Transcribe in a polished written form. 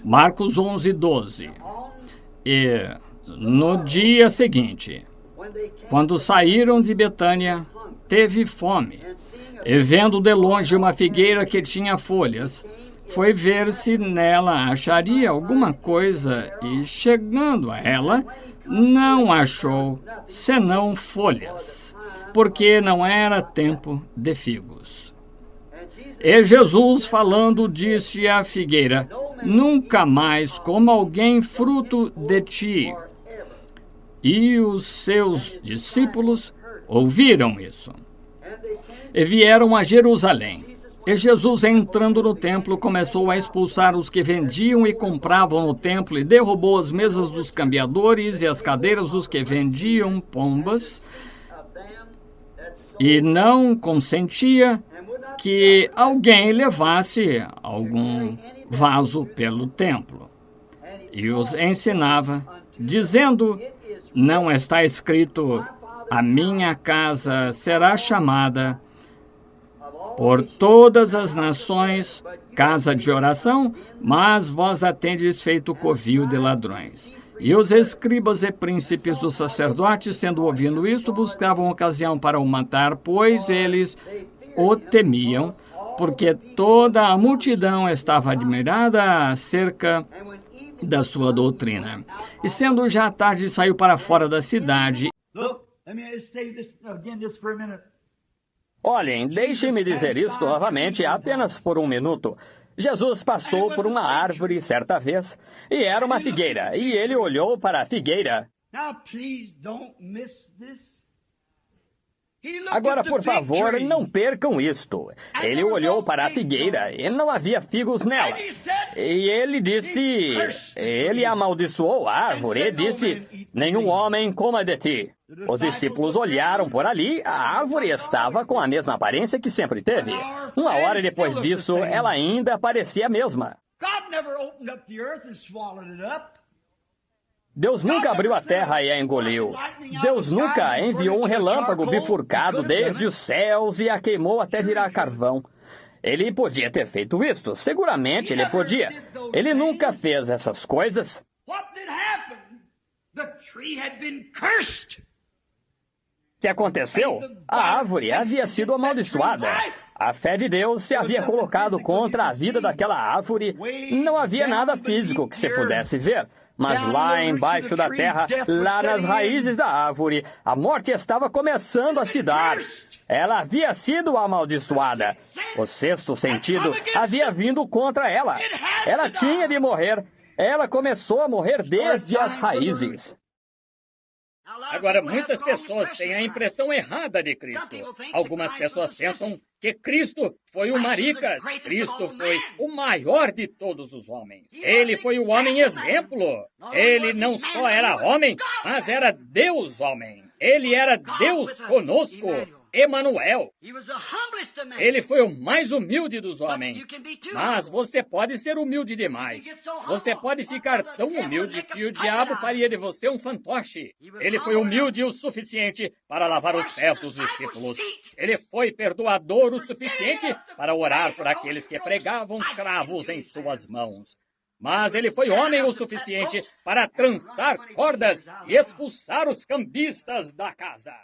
Marcos 11:12. E no dia seguinte, quando saíram de Betânia, teve fome. E vendo de longe uma figueira que tinha folhas, foi ver se nela acharia alguma coisa, e chegando a ela, não achou senão folhas, porque não era tempo de figos. E Jesus, falando, disse à figueira: nunca mais coma alguém fruto de ti. E os seus discípulos ouviram isso. E vieram a Jerusalém. E Jesus, entrando no templo, começou a expulsar os que vendiam e compravam no templo, e derrubou as mesas dos cambiadores e as cadeiras dos que vendiam pombas, e não consentia que alguém levasse algum vaso pelo templo. E os ensinava, dizendo: não está escrito, a minha casa será chamada por todas as nações casa de oração, mas vós a tendes feito covil de ladrões. E os escribas e príncipes dos sacerdotes, tendo ouvido isso, buscavam ocasião para o matar, pois eles o temiam, porque toda a multidão estava admirada acerca da sua doutrina. E sendo já tarde, saiu para fora da cidade. Olhem, deixem-me dizer isto novamente, apenas por um minuto. Jesus passou por uma árvore certa vez, e era uma figueira, e ele olhou para a figueira. Agora, por favor, não percam isto. Ele olhou para a figueira e não havia figos nela. E ele disse, ele amaldiçoou a árvore e disse: nenhum homem coma de ti. Os discípulos olharam por ali, a árvore estava com a mesma aparência que sempre teve. Uma hora depois disso, ela ainda parecia a mesma. Deus nunca abriu a terra e a engoliu. Deus nunca enviou um relâmpago bifurcado desde os céus e a queimou até virar carvão. Ele podia ter feito isto, seguramente ele podia. Ele nunca fez essas coisas. O que aconteceu? A árvore havia sido amaldiçoada. A fé de Deus se havia colocado contra a vida daquela árvore. Não havia nada físico que se pudesse ver. Mas lá embaixo da terra, lá nas raízes da árvore, a morte estava começando a se dar. Ela havia sido amaldiçoada. O sexto sentido havia vindo contra ela. Ela tinha de morrer. Ela começou a morrer desde as raízes. Agora, muitas pessoas têm a impressão errada de Cristo. Algumas pessoas pensam que Cristo foi o maricas. Cristo foi o maior de todos os homens. Ele foi o homem exemplo. Ele não só era homem, mas era Deus homem. Ele era Deus conosco. Emanuel. Ele foi o mais humilde dos homens. Mas você pode ser humilde demais. Você pode ficar tão humilde que o diabo faria de você um fantoche. Ele foi humilde o suficiente para lavar os pés dos discípulos. Ele foi perdoador o suficiente para orar por aqueles que pregavam cravos em suas mãos. Mas ele foi homem o suficiente para trançar cordas e expulsar os cambistas da casa.